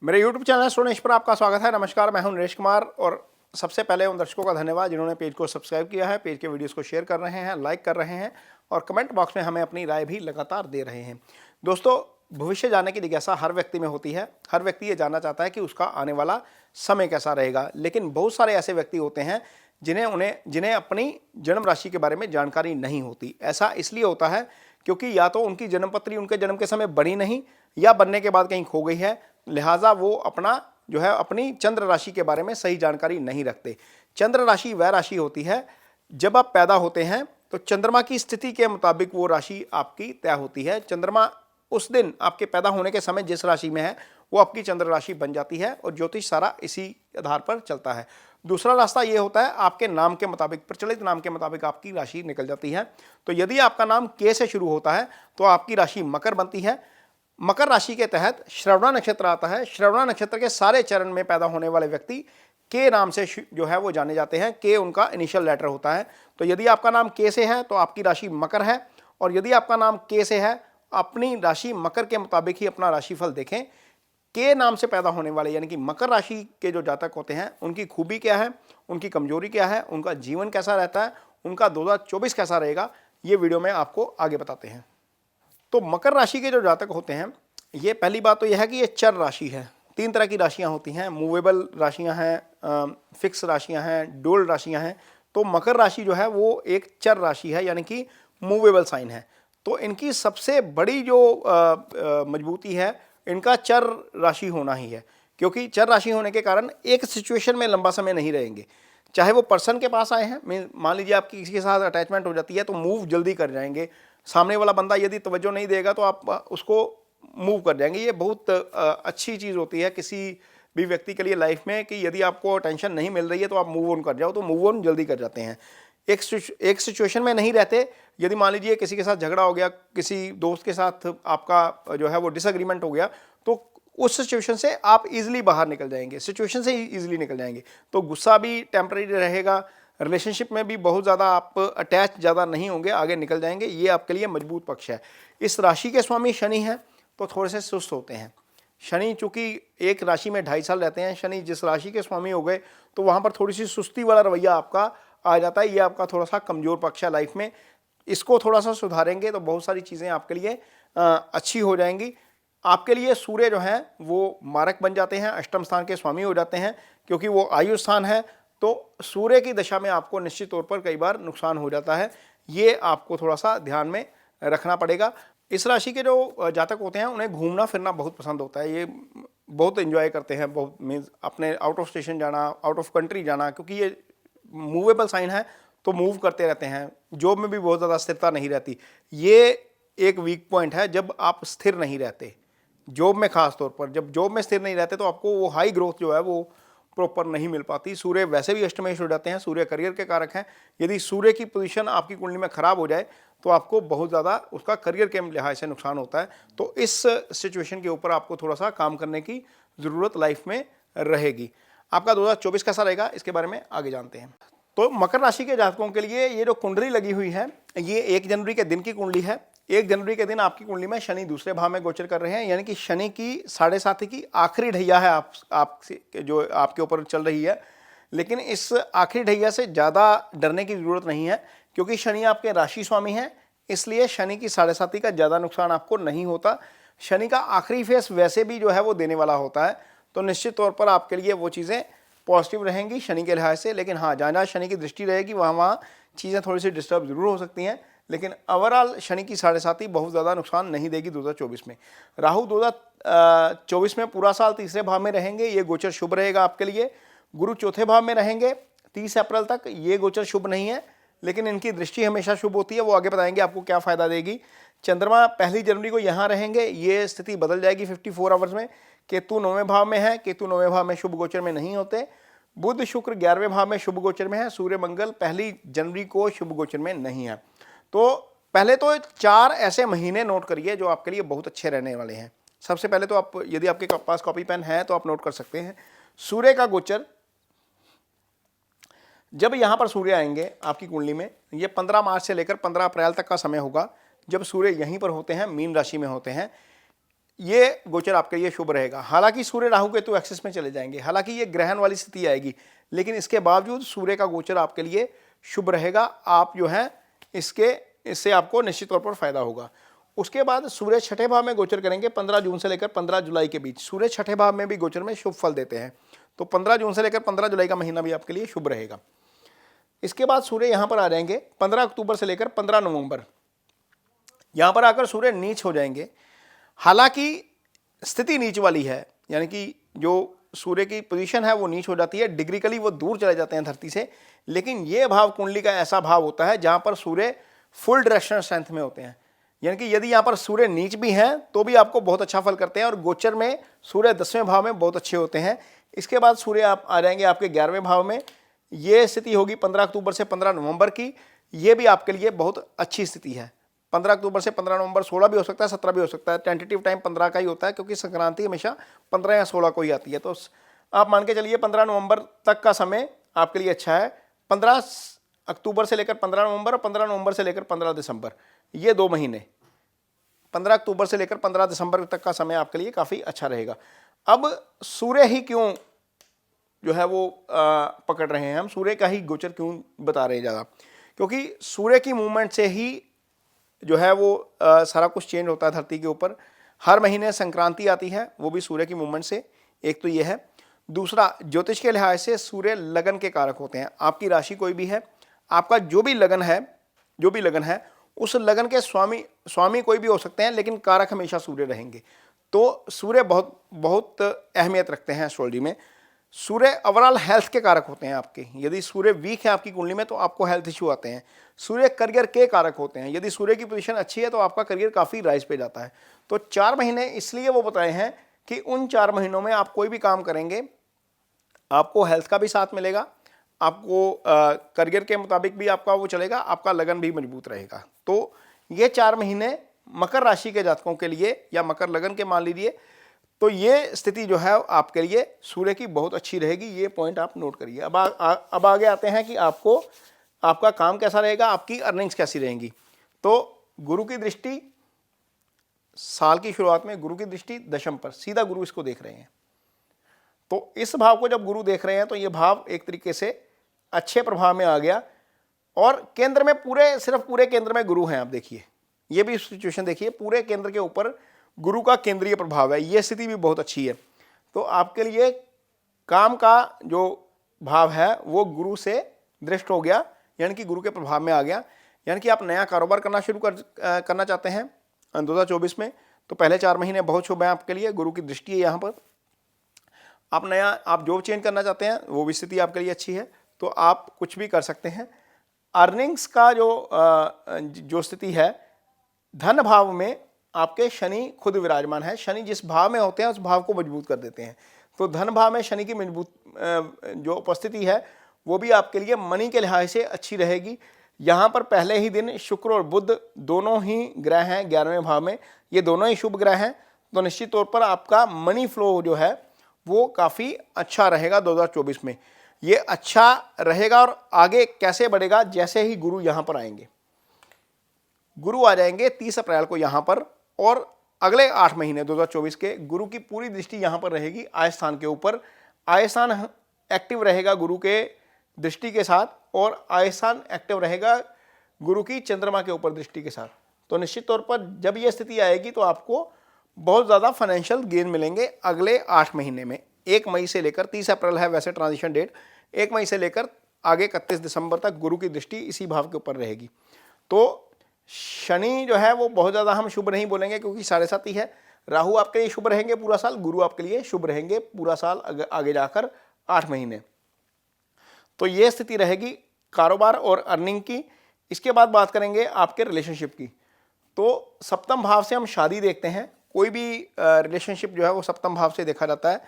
मेरे YouTube channel students पर आपका स्वागत है। नमस्कार, मैं हूं नरेश कुमार और सबसे पहले उन दर्शकों का धन्यवाद जिन्होंने पेज को सब्सक्राइब किया है, पेज के वीडियोस को शेयर कर रहे हैं, लाइक कर रहे हैं और कमेंट बॉक्स में हमें अपनी राय भी लगातार दे रहे हैं। दोस्तों, भविष्य जानने की जिज्ञासा हर व्यक्ति में होती है। हर व्यक्ति ये जानना चाहता है कि उसका आने वाला समय कैसा रहेगा, लेकिन बहुत सारे ऐसे व्यक्ति होते हैं जिन्हें अपनी जन्म राशि के बारे में जानकारी नहीं होती। ऐसा इसलिए होता है क्योंकि या तो उनकी जन्म पत्री उनके जन्म के समय बनी नहीं या बनने के बाद कहीं खो गई है, लिहाजा वो अपनी चंद्र राशि के बारे में सही जानकारी नहीं रखते। चंद्र राशि वह राशि होती है, जब आप पैदा होते हैं तो चंद्रमा की स्थिति के मुताबिक वो राशि आपकी तय होती है। चंद्रमा उस दिन आपके पैदा होने के समय जिस राशि में है वो आपकी चंद्र राशि बन जाती है और ज्योतिष सारा इसी आधार पर चलता है। दूसरा रास्ता ये होता है, आपके नाम के मुताबिक, प्रचलित नाम के मुताबिक आपकी राशि निकल जाती है। तो यदि आपका नाम के से शुरू होता है तो आपकी राशि मकर बनती है। मकर राशि के तहत श्रवणा नक्षत्र आता है। श्रवणा नक्षत्र के सारे चरण में पैदा होने वाले व्यक्ति के नाम से वो जाने जाते हैं। के उनका इनिशियल लेटर होता है। तो यदि आपका नाम के से है तो आपकी राशि मकर है, और यदि आपका नाम के से है, अपनी राशि मकर के मुताबिक ही अपना राशिफल देखें। के नाम से पैदा होने वाले यानी कि मकर राशि के जो जातक होते हैं, उनकी खूबी क्या है, उनकी कमजोरी क्या है, उनका जीवन कैसा रहता है, उनका 2024 कैसा रहेगा, ये वीडियो में आपको आगे बताते हैं। तो मकर राशि के जो जातक होते हैं, ये पहली बात तो यह है कि ये चर राशि है। 3 तरह की राशियां होती हैं, मूवेबल राशियां हैं, फिक्स राशियां हैं, डुअल राशियां हैं। तो मकर राशि जो है वो एक चर राशि है, यानी कि मूवेबल साइन है। तो इनकी सबसे बड़ी जो मजबूती है, इनका चर राशि होना ही है, क्योंकि चर राशि होने के कारण एक सिचुएशन में लंबा समय नहीं रहेंगे। चाहे वो पर्सन के पास आए हैं, मान लीजिए आपकी किसी के साथ अटैचमेंट हो जाती है तो मूव जल्दी कर जाएंगे। सामने वाला बंदा यदि तवज्जो नहीं देगा तो आप उसको मूव कर जाएंगे। ये बहुत अच्छी चीज़ होती है किसी भी व्यक्ति के लिए लाइफ में, कि यदि आपको टेंशन नहीं मिल रही है तो आप मूव ऑन कर जाओ, तो मूव ऑन जल्दी कर जाते हैं। एक सिचुएशन में नहीं रहते। यदि मान लीजिए किसी के साथ झगड़ा हो गया, किसी दोस्त के साथ आपका वो डिसएग्रीमेंट हो गया, तो उस सिचुएशन से आप इजीली बाहर निकल जाएंगे, सिचुएशन से इजीली निकल जाएंगे। तो गुस्सा भी टेम्परेरी रहेगा, रिलेशनशिप में भी बहुत ज़्यादा आप अटैच ज़्यादा नहीं होंगे, आगे निकल जाएंगे। ये आपके लिए मजबूत पक्ष है। इस राशि के स्वामी शनि हैं तो थोड़े से सुस्त होते हैं। शनि चूंकि एक राशि में 2.5 साल रहते हैं, शनि जिस राशि के स्वामी हो गए तो वहाँ पर थोड़ी सी सुस्ती वाला रवैया आपका आ जाता है। ये आपका थोड़ा सा कमज़ोर पक्ष है लाइफ में। इसको थोड़ा सा सुधारेंगे तो बहुत सारी चीज़ें आपके लिए अच्छी हो जाएंगी। आपके लिए सूर्य जो हैं वो मारक बन जाते हैं, अष्टम स्थान के स्वामी हो जाते हैं, क्योंकि वो आयु स्थान है। तो सूर्य की दशा में आपको निश्चित तौर पर कई बार नुकसान हो जाता है। ये आपको थोड़ा सा ध्यान में रखना पड़ेगा। इस राशि के जो जातक होते हैं उन्हें घूमना फिरना बहुत पसंद होता है। ये बहुत एंजॉय करते हैं, बहुत मीन्स अपने आउट ऑफ स्टेशन जाना, आउट ऑफ कंट्री जाना, क्योंकि ये मूवेबल साइन है तो मूव करते रहते हैं। जॉब में भी बहुत ज़्यादा स्थिरता नहीं रहती। ये एक वीक पॉइंट है जब आप स्थिर नहीं रहते जॉब में। खास तौर पर जब जॉब में स्थिर नहीं रहते तो आपको वो हाई ग्रोथ जो है वो प्रॉपर नहीं मिल पाती। सूर्य वैसे भी अष्टमेश हो जाते हैं, सूर्य करियर के कारक हैं। यदि सूर्य की पोजीशन आपकी कुंडली में खराब हो जाए तो आपको बहुत ज़्यादा उसका करियर के लिहाज से नुकसान होता है। तो इस सिचुएशन के ऊपर आपको थोड़ा सा काम करने की ज़रूरत लाइफ में रहेगी। आपका 2024 कैसा रहेगा, इसके बारे में आगे जानते हैं। तो मकर राशि के जातकों के लिए ये जो कुंडली लगी हुई है, ये 1 जनवरी के दिन की कुंडली है। 1 जनवरी के दिन आपकी कुंडली में शनि दूसरे भाव में गोचर कर रहे हैं, यानी कि शनि की 7.5 की आखिरी ढैया है जो आपके ऊपर चल रही है। लेकिन इस आखिरी ढैया से ज़्यादा डरने की ज़रूरत नहीं है, क्योंकि शनि आपके राशि स्वामी हैं। इसलिए शनि की 7.5 का ज़्यादा नुकसान आपको नहीं होता। शनि का आखिरी फेस वैसे भी वो देने वाला होता है, तो निश्चित तौर पर आपके लिए वो चीज़ें पॉजिटिव रहेंगी शनि के लिहाज से। लेकिन हाँ, जहाँ शनि की दृष्टि रहेगी वहाँ चीज़ें थोड़ी सी डिस्टर्ब जरूर हो सकती हैं, लेकिन ओवरऑल शनि की 7.5 बहुत ज़्यादा नुकसान नहीं देगी 2024 में। राहु 2024 में पूरा साल तीसरे भाव में रहेंगे, ये गोचर शुभ रहेगा आपके लिए। गुरु चौथे भाव में रहेंगे 30 अप्रैल तक, ये गोचर शुभ नहीं है, लेकिन इनकी दृष्टि हमेशा शुभ होती है। वो आगे बताएंगे आपको क्या फ़ायदा देगी। चंद्रमा 1 जनवरी को यहाँ रहेंगे, ये स्थिति बदल जाएगी 54 आवर्स में। केतु 9वें भाव में है, केतु 9वें भाव में शुभ गोचर में नहीं होते। बुध शुक्र 11वें भाव में शुभ गोचर में है। सूर्य मंगल 1 जनवरी को शुभ गोचर में नहीं है। तो पहले तो 4 ऐसे महीने नोट करिए जो आपके लिए बहुत अच्छे रहने वाले हैं। सबसे पहले तो आप, यदि आपके पास कॉपी पेन है तो आप नोट कर सकते हैं। सूर्य का गोचर, जब यहाँ पर सूर्य आएंगे आपकी कुंडली में, ये 15 मार्च से लेकर 15 अप्रैल तक का समय होगा जब सूर्य यहीं पर होते हैं, मीन राशि में होते हैं। ये गोचर आपके लिए शुभ रहेगा। हालांकि सूर्य राहु केतु एक्सिस में चले जाएंगे, हालांकि ये ग्रहण वाली स्थिति आएगी, लेकिन इसके बावजूद सूर्य का गोचर आपके लिए शुभ रहेगा। आप जो है इससे आपको निश्चित तौर पर फायदा होगा। उसके बाद सूर्य छठे भाव में गोचर करेंगे 15 जून से लेकर 15 जुलाई के बीच। सूर्य छठे भाव में भी गोचर में शुभ फल देते हैं, तो 15 जून से लेकर 15 जुलाई का महीना भी आपके लिए शुभ रहेगा। इसके बाद सूर्य यहां पर आ जाएंगे 15 अक्टूबर से लेकर 15 नवंबर। यहां पर आकर सूर्य नीच हो जाएंगे। हालांकि स्थिति नीच वाली है, यानी कि जो सूर्य की पोजीशन है वो नीच हो जाती है, डिग्रिकली वो दूर चले जाते हैं धरती से, लेकिन ये भाव कुंडली का ऐसा भाव होता है जहां पर सूर्य फुल डायरेक्शनल स्ट्रेंथ में होते हैं। यानी कि यदि यहां पर सूर्य नीच भी हैं तो भी आपको बहुत अच्छा फल करते हैं, और गोचर में सूर्य 10वें भाव में बहुत अच्छे होते हैं। इसके बाद सूर्य आप आ जाएंगे आपके 11वें भाव में। ये स्थिति होगी 15 अक्टूबर से 15 नवंबर की। ये भी आपके लिए बहुत अच्छी स्थिति है। 15 अक्टूबर से 15 नवंबर, 16 भी हो सकता है, 17 भी हो सकता है। टेंटेटिव टाइम 15 का ही होता है, क्योंकि संक्रांति हमेशा 15 या 16 को ही आती है। तो आप मान के चलिए 15 नवंबर तक का समय आपके लिए अच्छा है। 15 अक्टूबर से लेकर 15 नवंबर और 15 नवंबर से लेकर 15 दिसंबर, ये 2 महीने, 15 अक्टूबर से लेकर 15 दिसंबर तक का समय आपके लिए काफ़ी अच्छा रहेगा। अब सूर्य ही क्यों जो है वो पकड़ रहे हैं हम, सूर्य का ही गोचर क्यों बता रहे हैं ज़्यादा, क्योंकि सूर्य की मूवमेंट से ही जो है वो सारा कुछ चेंज होता है धरती के ऊपर। हर महीने संक्रांति आती है, वो भी सूर्य की मूवमेंट से। एक तो ये है। दूसरा, ज्योतिष के लिहाज से सूर्य लगन के कारक होते हैं। आपकी राशि कोई भी है, आपका जो भी लगन है उस लगन के स्वामी कोई भी हो सकते हैं, लेकिन कारक हमेशा सूर्य रहेंगे। तो सूर्य बहुत अहमियत रखते हैं एस्ट्रोलॉजी में। सूर्य ओवरऑल हेल्थ के कारक होते हैं आपके। यदि सूर्य वीक है आपकी कुंडली में तो आपको हेल्थ इश्यू आते हैं। सूर्य करियर के कारक होते हैं। यदि सूर्य की पोजीशन अच्छी है तो आपका करियर काफ़ी राइज पे जाता है। तो 4 महीने इसलिए वो बताए हैं कि उन 4 महीनों में आप कोई भी काम करेंगे, आपको हेल्थ का भी साथ मिलेगा, आपको करियर के मुताबिक भी आपका वो चलेगा, आपका लगन भी मजबूत रहेगा। तो ये 4 महीने मकर राशि के जातकों के लिए, या मकर लगन के मान लीजिए, तो ये स्थिति जो है आपके लिए सूर्य की बहुत अच्छी रहेगी। ये पॉइंट आप नोट करिए। अब आगे आते हैं कि आपका काम कैसा रहेगा, आपकी अर्निंग्स कैसी रहेंगी। तो गुरु की दृष्टि, साल की शुरुआत में गुरु की दृष्टि दशम पर, सीधा गुरु इसको देख रहे हैं। तो इस भाव को जब गुरु देख रहे हैं तो ये भाव एक तरीके से अच्छे प्रभाव में आ गया, और केंद्र में सिर्फ पूरे केंद्र में गुरु हैं। आप देखिए, ये भी सिचुएशन देखिए, पूरे केंद्र के ऊपर गुरु का केंद्रीय प्रभाव है। ये स्थिति भी बहुत अच्छी है। तो आपके लिए काम का जो भाव है वो गुरु से दृष्ट हो गया, यानी कि गुरु के प्रभाव में आ गया। यानी कि आप नया कारोबार करना शुरू करना चाहते हैं 2024 में, तो पहले 4 महीने बहुत शुभ हैं आपके लिए। गुरु की दृष्टि है यहाँ पर। आप जॉब चेंज करना चाहते हैं, वो भी स्थिति आपके लिए अच्छी है, तो आप कुछ भी कर सकते हैं। अर्निंग्स का जो स्थिति है, धन भाव में आपके शनि खुद विराजमान है। शनि जिस भाव में होते हैं उस भाव को मजबूत कर देते हैं। तो धन भाव में शनि की मजबूत जो उपस्थिति है वो भी आपके लिए मनी के लिहाज से अच्छी रहेगी। यहाँ पर पहले ही दिन शुक्र और बुध दोनों ही ग्रह हैं 11वें भाव में, ये दोनों ही शुभ ग्रह हैं। तो निश्चित तौर पर आपका मनी फ्लो जो है वो काफ़ी अच्छा रहेगा 2024 में। ये अच्छा रहेगा, और आगे कैसे बढ़ेगा, जैसे ही गुरु यहाँ पर आएंगे। गुरु आ जाएंगे 30 अप्रैल को यहाँ पर, और अगले 8 महीने 2024 के गुरु की पूरी दृष्टि यहाँ पर रहेगी आय स्थान के ऊपर। आय स्थान एक्टिव रहेगा गुरु के दृष्टि के साथ, और आय स्थान एक्टिव रहेगा गुरु की चंद्रमा के ऊपर दृष्टि के साथ। तो निश्चित तौर पर जब ये स्थिति आएगी तो आपको बहुत ज़्यादा फाइनेंशियल गेन मिलेंगे अगले 8 महीने में। 1 मई से लेकर 30 अप्रैल है वैसे ट्रांजिशन डेट, 1 मई से लेकर आगे 31 दिसंबर तक गुरु की दृष्टि इसी भाव के ऊपर रहेगी। तो शनि जो है वो बहुत ज़्यादा हम शुभ नहीं बोलेंगे, क्योंकि 7.5 है। राहु आपके लिए शुभ रहेंगे पूरा साल, गुरु आपके लिए शुभ रहेंगे पूरा साल आगे जाकर 8 महीने। तो ये स्थिति रहेगी कारोबार और अर्निंग की। इसके बाद बात करेंगे आपके रिलेशनशिप की। तो सप्तम भाव से हम शादी देखते हैं। कोई भी रिलेशनशिप जो है वो सप्तम भाव से देखा जाता है।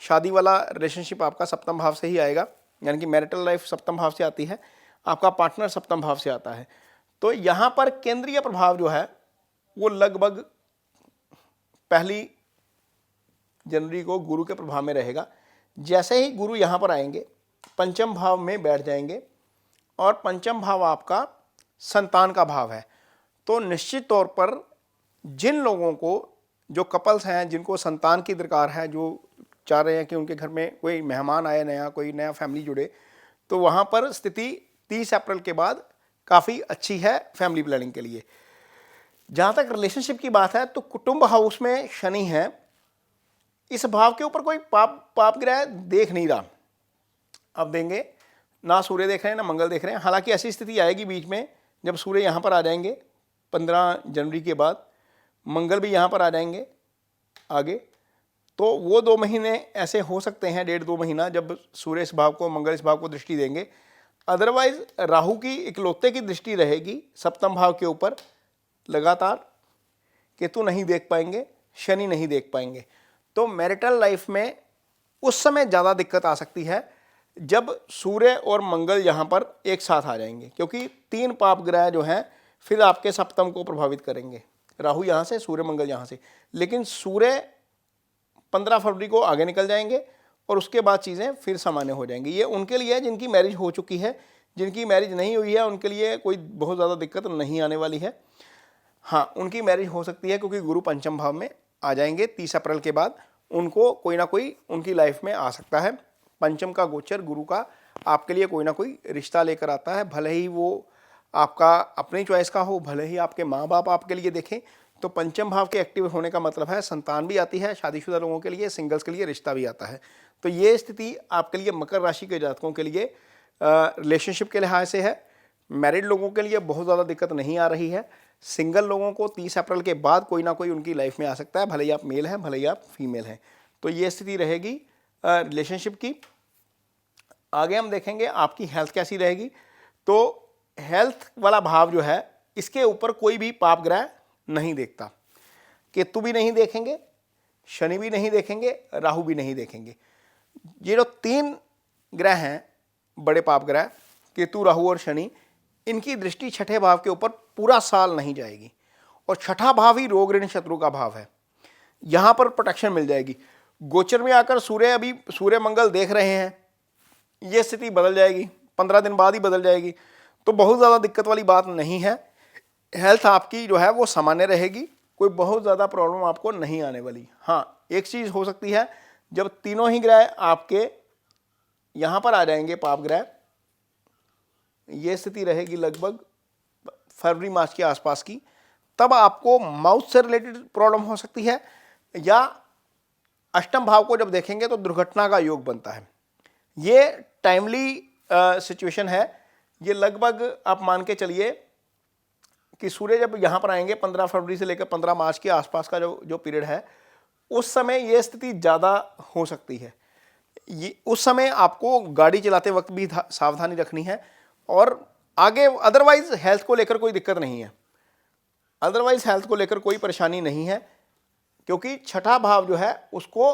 शादी वाला रिलेशनशिप आपका सप्तम भाव से ही आएगा, यानी कि मैरिटल लाइफ सप्तम भाव से आती है, आपका पार्टनर सप्तम भाव से आता है। तो यहाँ पर केंद्रीय प्रभाव जो है वो लगभग 1 जनवरी को गुरु के प्रभाव में रहेगा। जैसे ही गुरु यहाँ पर आएंगे पंचम भाव में बैठ जाएंगे, और पंचम भाव आपका संतान का भाव है। तो निश्चित तौर पर जिन लोगों को जो कपल्स हैं जिनको संतान की दरकार है, जो चाह रहे हैं कि उनके घर में कोई मेहमान आए नया, कोई नया फैमिली जुड़े, तो वहाँ पर स्थिति 30 अप्रैल के बाद काफ़ी अच्छी है फैमिली प्लानिंग के लिए। जहाँ तक रिलेशनशिप की बात है तो कुटुंब हाउस में शनि है, इस भाव के ऊपर कोई पाप ग्रह देख नहीं रहा। अब देंगे ना सूर्य देख रहे हैं ना मंगल देख रहे हैं। हालांकि ऐसी स्थिति आएगी बीच में जब सूर्य यहाँ पर आ जाएंगे 15 जनवरी के बाद, मंगल भी यहाँ पर आ जाएंगे आगे, तो वो 2 महीने ऐसे हो सकते हैं, 1.5-2 महीना, जब सूर्य इस भाव को, मंगल इस भाव को दृष्टि देंगे। अदरवाइज राहु की इकलौते की दृष्टि रहेगी सप्तम भाव के ऊपर लगातार, केतु नहीं देख पाएंगे, शनि नहीं देख पाएंगे। तो मैरिटल लाइफ में उस समय ज़्यादा दिक्कत आ सकती है जब सूर्य और मंगल यहाँ पर एक साथ आ जाएंगे, क्योंकि 3 पाप ग्रह जो हैं फिर आपके सप्तम को प्रभावित करेंगे, राहु यहाँ से, सूर्य मंगल यहाँ से। लेकिन सूर्य 15 फरवरी को आगे निकल जाएंगे और उसके बाद चीज़ें फिर सामान्य हो जाएंगी। ये उनके लिए है जिनकी मैरिज हो चुकी है, जिनकी मैरिज नहीं हुई है उनके लिए कोई बहुत ज़्यादा दिक्कत नहीं आने वाली है। हाँ, उनकी मैरिज हो सकती है क्योंकि गुरु पंचम भाव में आ जाएंगे 30 अप्रैल के बाद, उनको कोई ना कोई उनकी लाइफ में आ सकता है। पंचम का गोचर गुरु का आपके लिए कोई ना कोई रिश्ता लेकर आता है, भले ही वो आपका अपनी चॉइस का हो, भले ही आपके माँ बाप आपके लिए देखें। तो पंचम भाव के एक्टिव होने का मतलब है संतान भी आती है, शादीशुदा लोगों के लिए, सिंगल्स के लिए रिश्ता भी आता है। तो ये स्थिति आपके लिए मकर राशि के जातकों के लिए रिलेशनशिप के लिहाज से है। मैरिड लोगों के लिए बहुत ज़्यादा दिक्कत नहीं आ रही है। सिंगल लोगों को 30 अप्रैल के बाद कोई ना कोई उनकी लाइफ में आ सकता है, भले ही आप मेल हैं भले ही आप फीमेल हैं। तो ये स्थिति रहेगी रिलेशनशिप की। आगे हम देखेंगे आपकी हेल्थ कैसी रहेगी। तो हेल्थ वाला भाव जो है इसके ऊपर कोई भी पाप ग्रह नहीं देखता, केतु भी नहीं देखेंगे, शनि भी नहीं देखेंगे, राहु भी नहीं देखेंगे। ये जो 3 ग्रह हैं बड़े पाप ग्रह, केतु, राहु और शनि, इनकी दृष्टि छठे भाव के ऊपर पूरा साल नहीं जाएगी। और छठा भाव ही रोग ऋण शत्रु का भाव है, यहाँ पर प्रोटेक्शन मिल जाएगी। गोचर में आकर सूर्य, अभी सूर्य मंगल देख रहे हैं, ये स्थिति बदल जाएगी, 15 दिन बाद ही बदल जाएगी। तो बहुत ज़्यादा दिक्कत वाली बात नहीं है। हेल्थ आपकी जो है वो सामान्य रहेगी, कोई बहुत ज़्यादा प्रॉब्लम आपको नहीं आने वाली। हाँ, एक चीज़ हो सकती है, जब तीनों ही ग्रह आपके यहाँ पर आ जाएंगे पाप ग्रह, ये स्थिति रहेगी लगभग फरवरी मार्च के आसपास की, तब आपको माउथ से रिलेटेड प्रॉब्लम हो सकती है, या अष्टम भाव को जब देखेंगे तो दुर्घटना का योग बनता है। ये टाइमली सिचुएशन है। ये लगभग आप मान के चलिए कि सूर्य जब यहाँ पर आएंगे 15 फरवरी से लेकर 15 मार्च के आसपास का जो पीरियड है, उस समय ये स्थिति ज़्यादा हो सकती है। ये उस समय आपको गाड़ी चलाते वक्त भी सावधानी रखनी है। और आगे अदरवाइज हेल्थ को लेकर कोई दिक्कत नहीं है, अदरवाइज हेल्थ को लेकर कोई परेशानी नहीं है, क्योंकि छठा भाव जो है उसको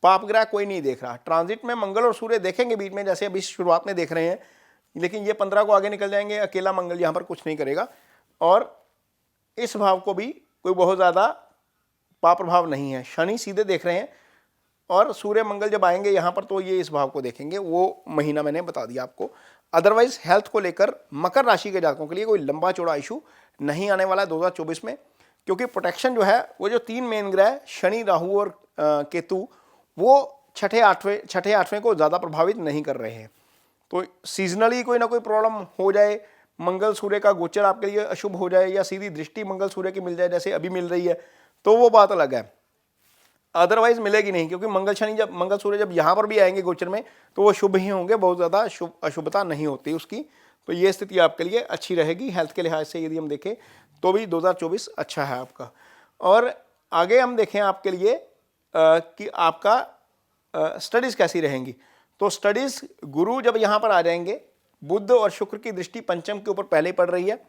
पाप ग्रह कोई नहीं देख रहा। ट्रांजिट में मंगल और सूर्य देखेंगे बीच में, जैसे अभी शुरुआत में देख रहे हैं, लेकिन ये 15 को आगे निकल जाएंगे, अकेला मंगल यहाँ पर कुछ नहीं करेगा। और इस भाव को भी कोई बहुत ज़्यादा पाप प्रभाव नहीं है। शनि सीधे देख रहे हैं और सूर्य मंगल जब आएंगे यहाँ पर तो ये इस भाव को देखेंगे, वो महीना मैंने बता दिया आपको। अदरवाइज हेल्थ को लेकर मकर राशि के जातकों के लिए कोई लंबा चौड़ा इशू नहीं आने वाला है 2024 में, क्योंकि प्रोटेक्शन जो है वो जो 3 मेन ग्रह शनि, राहु और केतु, वो छठे आठवें को ज़्यादा प्रभावित नहीं कर रहे हैं। तो सीजनली कोई ना कोई प्रॉब्लम हो जाए, मंगल सूर्य का गोचर आपके लिए अशुभ हो जाए, या सीधी दृष्टि मंगल सूर्य की मिल जाए जैसे अभी मिल रही है, तो वो बात अलग है। अदरवाइज मिलेगी नहीं, क्योंकि मंगल सूर्य जब यहाँ पर भी आएंगे गोचर में तो वो शुभ ही होंगे, बहुत ज़्यादा अशुभता नहीं होती उसकी। तो ये स्थिति आपके लिए अच्छी रहेगी हेल्थ के लिहाज से। यदि हम देखें तो भी 2024 अच्छा है आपका। और आगे हम देखें आपके लिए कि आपका स्टडीज़ कैसी रहेंगी। तो स्टडीज़, गुरु जब यहाँ पर आ जाएंगे, बुध और शुक्र की दृष्टि पंचम के ऊपर पहले पड़ रही है।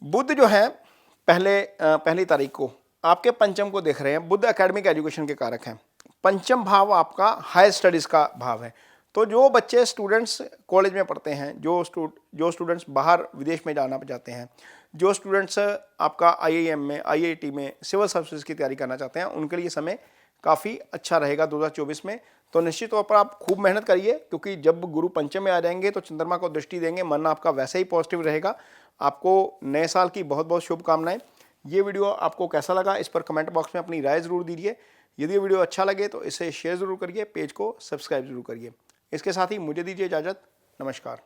बुध जो है पहली तारीख को आपके पंचम को देख रहे हैं। बुध एकेडमिक एजुकेशन के कारक हैं। पंचम भाव आपका हायर स्टडीज़ का भाव है। तो जो बच्चे स्टूडेंट्स कॉलेज में पढ़ते हैं, जो स्टूडेंट्स बाहर विदेश में जाना चाहते हैं, जो स्टूडेंट्स आपका IIM में, IIT में सिविल सर्विसेज की तैयारी करना चाहते हैं, उनके लिए समय काफ़ी अच्छा रहेगा 2024 में। तो निश्चित तौर पर आप खूब मेहनत करिए, क्योंकि जब गुरु पंचम में आ जाएंगे तो चंद्रमा को दृष्टि देंगे, मन आपका वैसे ही पॉजिटिव रहेगा। आपको नए साल की बहुत बहुत शुभकामनाएं। ये वीडियो आपको कैसा लगा इस पर कमेंट बॉक्स में अपनी राय ज़रूर दीजिए। यदि ये वीडियो अच्छा लगे तो इसे शेयर ज़रूर करिए, पेज को सब्सक्राइब ज़रूर करिए। इसके साथ ही मुझे दीजिए इजाज़त। नमस्कार।